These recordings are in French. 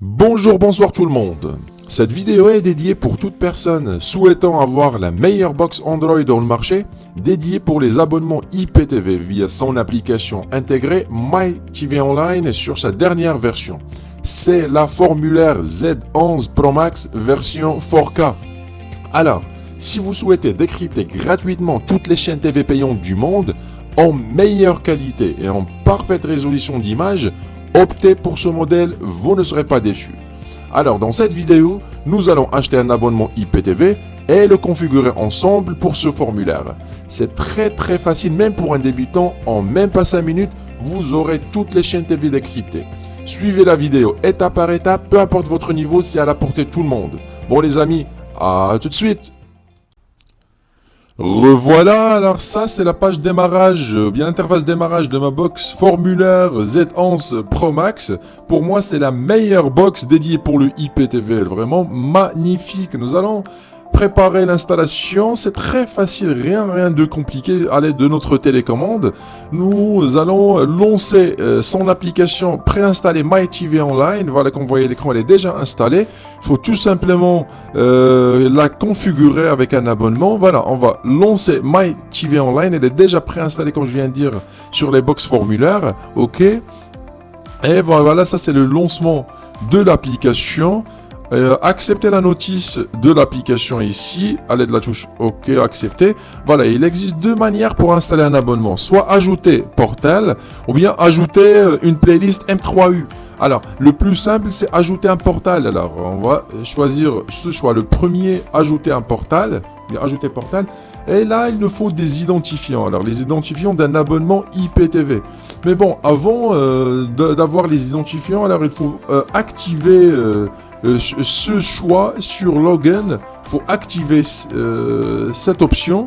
Bonjour, bonsoir tout le monde. Cette vidéo est dédiée pour toute personne souhaitant avoir la meilleure box Android dans le marché, dédiée pour les abonnements IPTV via son application intégrée MyTV Online sur sa dernière version. C'est la formulaire Z11 Pro Max version 4K. Alors, si vous souhaitez décrypter gratuitement toutes les chaînes TV payantes du monde en meilleure qualité et en parfaite résolution d'image, optez pour ce modèle, vous ne serez pas déçus. Alors dans cette vidéo, nous allons acheter un abonnement IPTV et le configurer ensemble pour ce formulaire. C'est très facile, même pour un débutant, en même pas 5 minutes, vous aurez toutes les chaînes TV décryptées. Suivez la vidéo étape par étape, peu importe votre niveau, c'est à la portée de tout le monde. Bon les amis, à tout de suite. Revoilà, alors ça c'est la page démarrage, bien l'interface démarrage de ma box formulaire Z11 Pro Max. Pour moi c'est la meilleure box dédiée pour le IPTV, vraiment magnifique. Nous allons préparer l'installation, c'est très facile, rien de compliqué à l'aide de notre télécommande. Nous allons lancer son application préinstallée MyTV Online. Voilà, comme vous voyez l'écran, elle est déjà installée. Il faut tout simplement la configurer avec un abonnement. Voilà, on va lancer MyTV Online, elle est déjà préinstallée comme je viens de dire sur les box formulaires. Ok. Et voilà, ça c'est le lancement de l'application. Accepter la notice de l'application ici, à l'aide de la touche OK, accepter. Voilà, il existe deux manières pour installer un abonnement. Soit ajouter Portal, ou bien ajouter une playlist M3U. Alors, le plus simple, c'est ajouter un portal. Alors, on va choisir ce choix. Le premier, ajouter un portal. Bien, ajouter portal. Et là, il nous faut des identifiants. Alors, les identifiants d'un abonnement IPTV. Mais bon, avant d'avoir les identifiants, alors il faut activer ce choix sur Login. Il faut activer cette option.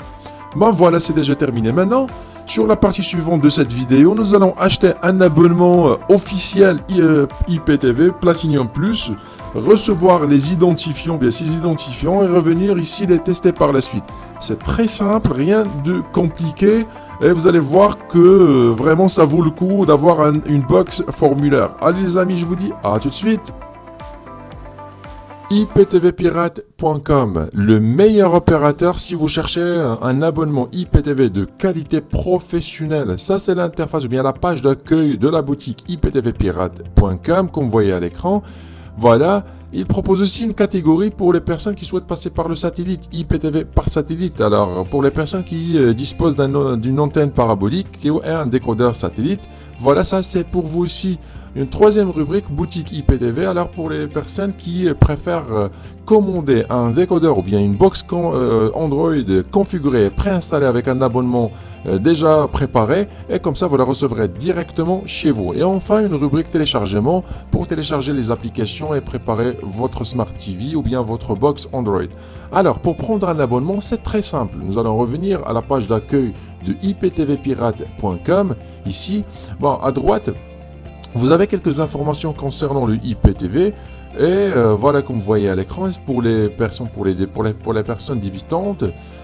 Ben voilà, c'est déjà terminé. Maintenant, sur la partie suivante de cette vidéo, nous allons acheter un abonnement officiel IPTV Platinum Plus, recevoir les identifiants, bien ces identifiants, et revenir ici les tester par la suite. C'est très simple, rien de compliqué, et vous allez voir que vraiment ça vaut le coup d'avoir une box formulaire. Allez les amis, je vous dis à tout de suite. IPTVpirate.com, le meilleur opérateur si vous cherchez un abonnement IPTV de qualité professionnelle. Ça c'est l'interface ou bien la page d'accueil de la boutique IPTVpirate.com comme vous voyez à l'écran. Voilà, il propose aussi une catégorie pour les personnes qui souhaitent passer par le satellite, IPTV par satellite. Alors pour les personnes qui disposent d'une antenne parabolique et un décodeur satellite, voilà, ça c'est pour vous aussi. Une troisième rubrique, boutique IPTV. Alors pour les personnes qui préfèrent commander un décodeur ou bien une box Android configurée et préinstallée avec un abonnement déjà préparé, et comme ça vous la recevrez directement chez vous. Et enfin une rubrique téléchargement pour télécharger les applications et préparer votre Smart TV ou bien votre box Android. Alors pour prendre un abonnement, c'est très simple. Nous allons revenir à la page d'accueil de iptvpirate.com. Ici, bon, à droite, vous avez quelques informations concernant le IPTV et voilà, comme vous voyez à l'écran, pour les personnes débutantes.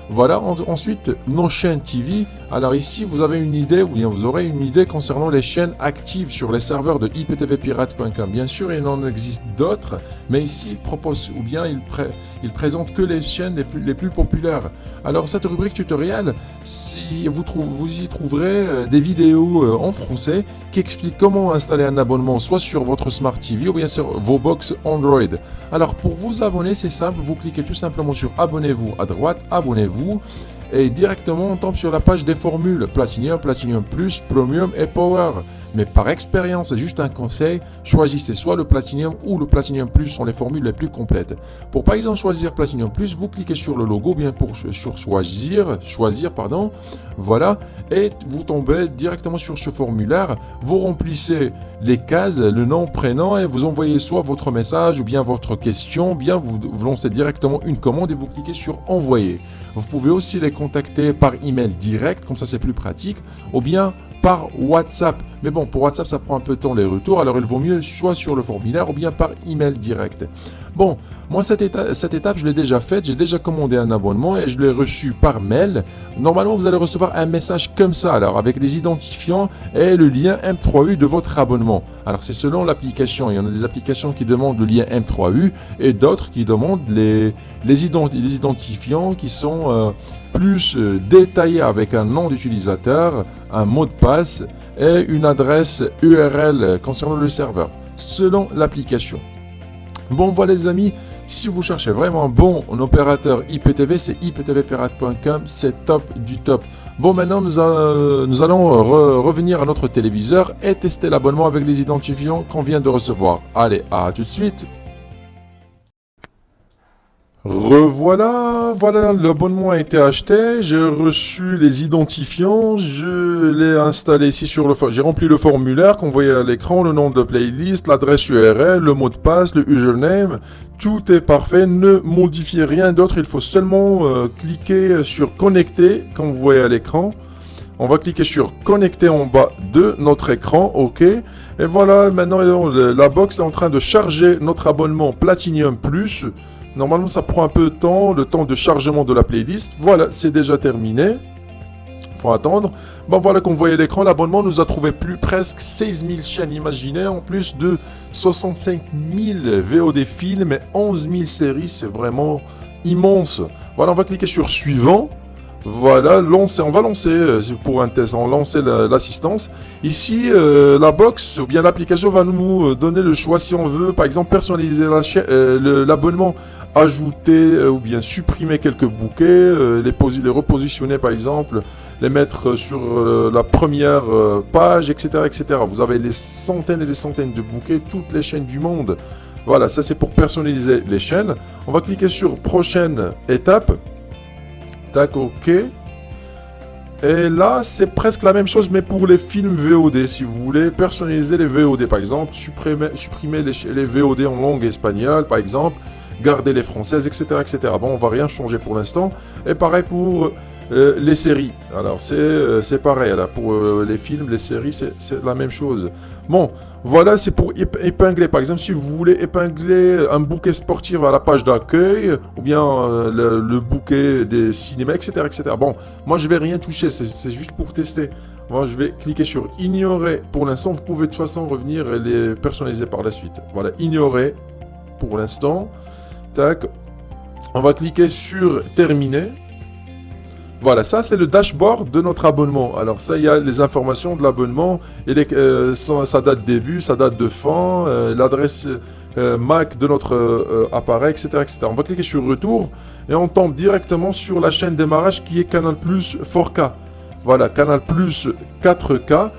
Voilà, ensuite nos chaînes TV. Alors ici vous avez une idée, ou bien vous aurez une idée concernant les chaînes actives sur les serveurs de iptvpirate.com. Bien sûr il en existe d'autres, mais ici il propose, ou bien il présente que les chaînes les plus populaires. Alors cette rubrique tutoriel, si vous y trouverez des vidéos en français qui expliquent comment installer un abonnement soit sur votre Smart TV ou bien sur vos box Android. Alors pour vous abonner, c'est simple, vous cliquez tout simplement sur abonnez-vous à droite, abonnez-vous, et directement on tombe sur la page des formules Platinum, Platinum Plus, Premium et Power. Mais par expérience, c'est juste un conseil, choisissez soit le Platinum ou le Platinum Plus, sont les formules les plus complètes. Pour par exemple choisir Platinum Plus, vous cliquez sur le logo, bien sur choisir, pardon, voilà, et vous tombez directement sur ce formulaire, vous remplissez les cases, le nom, prénom, et vous envoyez soit votre message ou bien votre question, bien vous lancez directement une commande et vous cliquez sur envoyer. Vous pouvez aussi les contacter par email direct, comme ça c'est plus pratique, ou bien par WhatsApp. Mais bon, pour WhatsApp, ça prend un peu de temps les retours, alors il vaut mieux soit sur le formulaire ou bien par email direct. Bon, moi cette étape je l'ai déjà faite, j'ai déjà commandé un abonnement et je l'ai reçu par mail. Normalement vous allez recevoir un message comme ça, alors avec les identifiants et le lien M3U de votre abonnement. Alors c'est selon l'application, il y en a des applications qui demandent le lien M3U et d'autres qui demandent les identifiants qui sont plus détaillés avec un nom d'utilisateur, un mot de passe et une adresse URL concernant le serveur, selon l'application. Bon voilà les amis, si vous cherchez vraiment un bon opérateur IPTV, c'est iptvpirate.com, c'est top du top. Bon maintenant nous allons revenir à notre téléviseur et tester l'abonnement avec les identifiants qu'on vient de recevoir. Allez, à tout de suite. Revoilà, voilà, l'abonnement a été acheté, j'ai reçu les identifiants, je l'ai installé ici sur j'ai rempli le formulaire qu'on voyait à l'écran, le nom de playlist, l'adresse URL, le mot de passe, le username, tout est parfait, ne modifiez rien d'autre, il faut seulement cliquer sur connecter, comme vous voyez à l'écran. On va cliquer sur connecter en bas de notre écran, ok. Et voilà, maintenant la box est en train de charger notre abonnement Platinum Plus. Normalement, ça prend un peu de temps, le temps de chargement de la playlist. Voilà, c'est déjà terminé. Faut attendre. Bon, voilà qu'on voyait l'écran. L'abonnement nous a trouvé presque 16 000 chaînes imaginées, en plus de 65 000 VOD films et 11 000 séries. C'est vraiment immense. Voilà, on va cliquer sur suivant. Voilà, on va lancer, pour un test, on va lancer l'assistance. Ici, la box ou bien l'application va nous donner le choix si on veut, par exemple, personnaliser l'abonnement, ajouter ou bien supprimer quelques bouquets, les repositionner par exemple, les mettre sur la première page, etc., etc. Vous avez des centaines et des centaines de bouquets, toutes les chaînes du monde. Voilà, ça c'est pour personnaliser les chaînes. On va cliquer sur prochaine étape. Tac, ok. Et là, c'est presque la même chose, mais pour les films VOD. Si vous voulez personnaliser les VOD, par exemple, supprimer les VOD en langue espagnole, par exemple, garder les françaises, etc., etc. Bon, on va rien changer pour l'instant. Et pareil pour les séries. Alors, c'est pareil. Là, pour les films, les séries, c'est la même chose. Bon, voilà, c'est pour épingler. Par exemple, si vous voulez épingler un bouquet sportif à la page d'accueil, ou bien le bouquet des cinémas, etc., etc. Bon, moi, je vais rien toucher. C'est juste pour tester. Moi, je vais cliquer sur ignorer. Pour l'instant, vous pouvez de toute façon revenir et les personnaliser par la suite. Voilà, ignorer pour l'instant. Tac. On va cliquer sur terminer. Voilà, ça c'est le dashboard de notre abonnement. Alors ça, il y a les informations de l'abonnement, et sa date de début, sa date de fin, l'adresse MAC de notre appareil, etc., etc. On va cliquer sur retour et on tombe directement sur la chaîne démarrage qui est Canal Plus 4K. Voilà, Canal Plus 4K.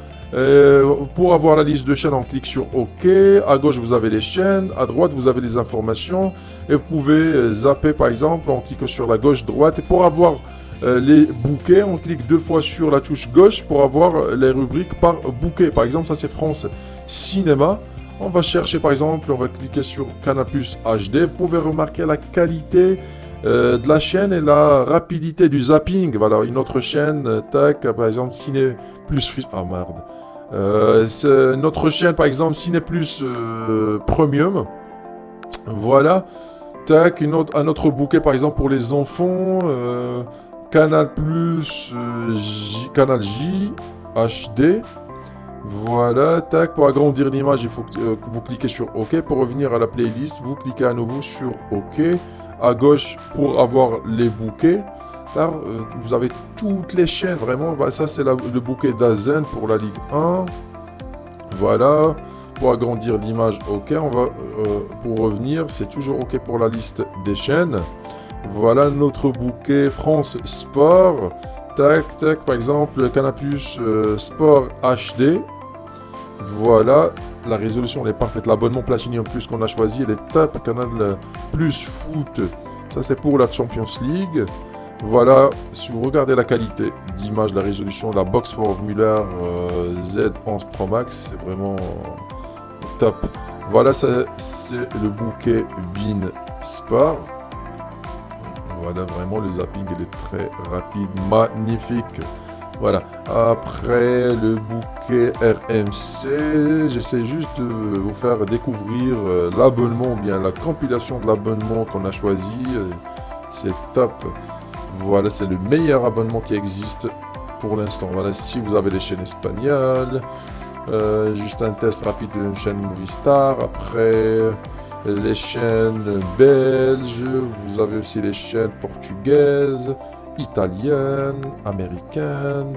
Pour avoir la liste de chaînes, on clique sur OK. À gauche, vous avez les chaînes. À droite, vous avez les informations. Et vous pouvez zapper, par exemple, on clique sur la gauche-droite. Et pour avoir les bouquets, on clique 2 fois sur la touche gauche pour avoir les rubriques par bouquet. Par exemple, ça c'est France Cinéma. On va chercher par exemple, on va cliquer sur Canal Plus HD. Vous pouvez remarquer la qualité de la chaîne et la rapidité du zapping. Voilà, une autre chaîne, tac, par exemple Ciné Plus... Ah merde. C'est notre chaîne par exemple Ciné Plus Premium. Voilà. Tac, un autre bouquet par exemple pour les enfants. Canal Plus, Canal J, HD. Voilà, tac, pour agrandir l'image, il faut que vous cliquez sur OK. Pour revenir à la playlist, vous cliquez à nouveau sur OK. À gauche, pour avoir les bouquets. Là, vous avez toutes les chaînes, vraiment. Bah, ça, c'est le bouquet d'Azen pour la Ligue 1. Voilà. Pour agrandir l'image, OK. On va, pour revenir, c'est toujours OK pour la liste des chaînes. Voilà notre bouquet France Sport. Tac, tac, par exemple, Canal Plus Sport HD. Voilà, la résolution elle est parfaite. L'abonnement Platinum Plus qu'on a choisi, elle est top. Canal Plus Foot, ça c'est pour la Champions League. Voilà, si vous regardez la qualité d'image, la résolution, la box formulaire Z11 Pro Max, c'est vraiment top. Voilà, c'est le bouquet Bein Sport. Voilà, vraiment le zapping il est très rapide, magnifique. Voilà. Après le bouquet RMC, j'essaie juste de vous faire découvrir l'abonnement, ou bien la compilation de l'abonnement qu'on a choisi. C'est top. Voilà, c'est le meilleur abonnement qui existe pour l'instant. Voilà, si vous avez les chaînes espagnoles, juste un test rapide d'une chaîne Movistar. Après, les chaînes belges, vous avez aussi les chaînes portugaises, italiennes, américaines,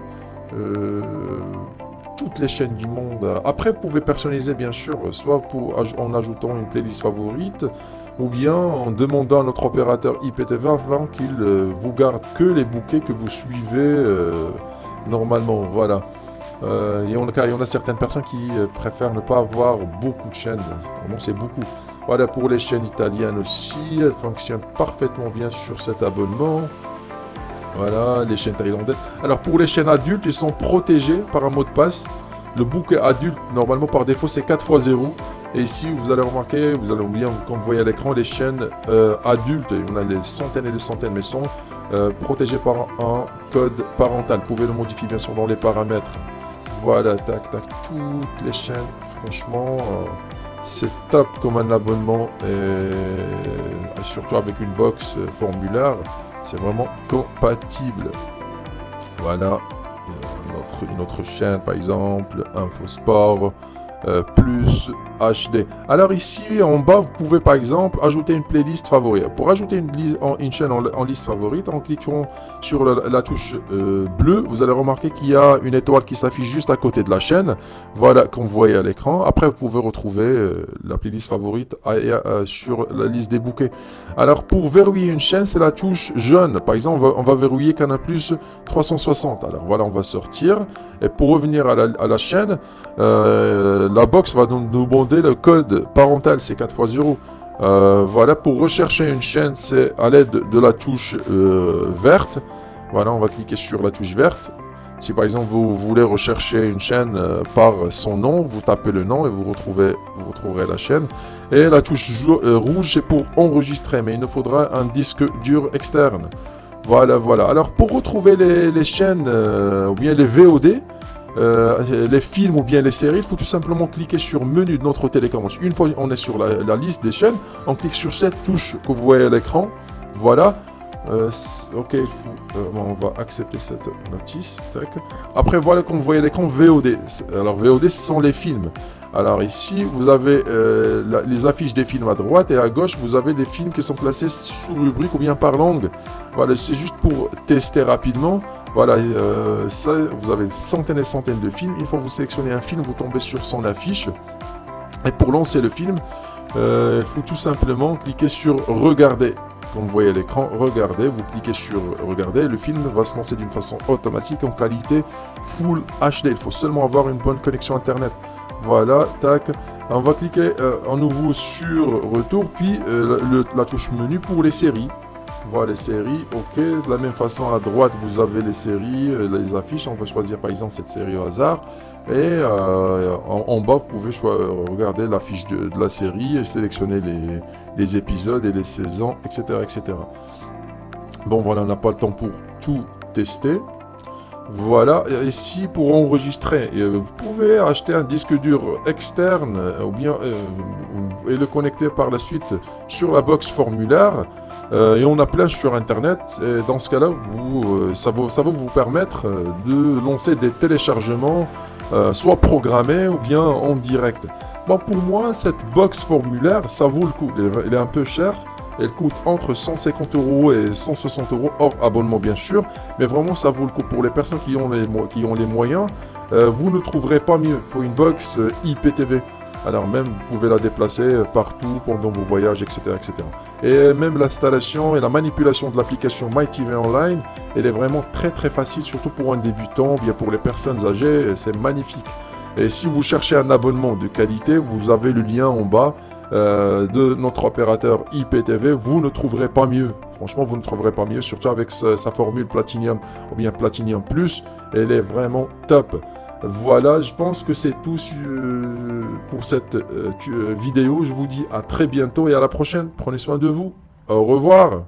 toutes les chaînes du monde. Après, vous pouvez personnaliser bien sûr, soit en ajoutant une playlist favorite, ou bien en demandant à notre opérateur IPTV afin qu'il vous garde que les bouquets que vous suivez normalement. Voilà. Car il y en a certaines personnes qui préfèrent ne pas avoir beaucoup de chaînes. Vraiment, c'est beaucoup. Voilà, pour les chaînes italiennes aussi, elles fonctionnent parfaitement bien sur cet abonnement. Voilà, les chaînes thaïlandaises. Alors, pour les chaînes adultes, ils sont protégés par un mot de passe. Le bouquet adulte, normalement, par défaut, c'est 4x0. Et ici, vous allez remarquer, vous allez bien, comme vous voyez à l'écran, les chaînes adultes, on a des centaines et des centaines, mais sont protégées par un code parental. Vous pouvez le modifier, bien sûr, dans les paramètres. Voilà, tac, tac, toutes les chaînes, franchement, c'est top comme un abonnement, et surtout avec une box formulaire, c'est vraiment compatible. Voilà, une autre chaîne, par exemple, Infosport, plus HD. Alors ici, en bas, vous pouvez par exemple ajouter une playlist favorite. Pour ajouter une chaîne en liste favorite, en cliquant sur la touche bleue, vous allez remarquer qu'il y a une étoile qui s'affiche juste à côté de la chaîne. Voilà, comme vous voyez à l'écran. Après, vous pouvez retrouver la playlist favorite sur la liste des bouquets. Alors, pour verrouiller une chaîne, c'est la touche jaune. Par exemple, on va verrouiller Canal+ 360. Alors voilà, on va sortir. Et pour revenir à la chaîne, la box va donc nous demander le code parental, c'est 4x0. Voilà, pour rechercher une chaîne, c'est à l'aide de la touche verte. Voilà, on va cliquer sur la touche verte. Si par exemple vous voulez rechercher une chaîne par son nom, vous tapez le nom et vous retrouverez la chaîne. Et la touche rouge, c'est pour enregistrer, mais il nous faudra un disque dur externe. Voilà, voilà. Alors pour retrouver les chaînes ou bien les VOD, les films ou bien les séries, il faut tout simplement cliquer sur menu de notre télécommande. Une fois on est sur la liste des chaînes, on clique sur cette touche que vous voyez à l'écran. Voilà. Ok, on va accepter cette notice. Tac. Après, voilà, comme vous voyez à l'écran, VOD. Alors, VOD, ce sont les films. Alors ici, vous avez les affiches des films à droite, et à gauche, vous avez des films qui sont classés sous rubrique ou bien par langue. Voilà, c'est juste pour tester rapidement. Voilà, ça, vous avez centaines et centaines de films. Une fois que vous sélectionnez un film, vous tombez sur son affiche. Et pour lancer le film, il faut tout simplement cliquer sur Regarder. Comme vous voyez à l'écran, regardez, vous cliquez sur regarder, le film va se lancer d'une façon automatique en qualité Full HD. Il faut seulement avoir une bonne connexion internet. Voilà, tac. On va cliquer à nouveau sur retour, puis la touche menu pour les séries. Voilà, les séries, ok. De la même façon, à droite, vous avez les séries, les affiches. On va choisir par exemple cette série au hasard. Et en bas, vous pouvez regarder l'affiche de la série et sélectionner les épisodes et les saisons, etc., etc. Bon, voilà, on n'a pas le temps pour tout tester. Voilà, ici pour enregistrer, vous pouvez acheter un disque dur externe ou bien et le connecter par la suite sur la box formulaire. Et on a plein sur internet, et dans ce cas-là, ça va vous permettre de lancer des téléchargements, soit programmés ou bien en direct. Bon, pour moi, cette box formulaire, ça vaut le coup. Elle est un peu chère. Elle coûte entre 150 € et 160 € hors abonnement, bien sûr. Mais vraiment, ça vaut le coup. Pour les personnes qui ont les moyens, vous ne trouverez pas mieux pour une box IPTV. Alors même, vous pouvez la déplacer partout pendant vos voyages, etc., etc. Et même l'installation et la manipulation de l'application MyTV Online, elle est vraiment très très facile, surtout pour un débutant, bien pour les personnes âgées, c'est magnifique. Et si vous cherchez un abonnement de qualité, vous avez le lien en bas de notre opérateur IPTV, vous ne trouverez pas mieux. Franchement, vous ne trouverez pas mieux, surtout avec sa formule Platinum ou bien Platinum Plus, elle est vraiment top. Voilà, je pense que c'est tout pour cette vidéo. Je vous dis à très bientôt et à la prochaine. Prenez soin de vous. Au revoir.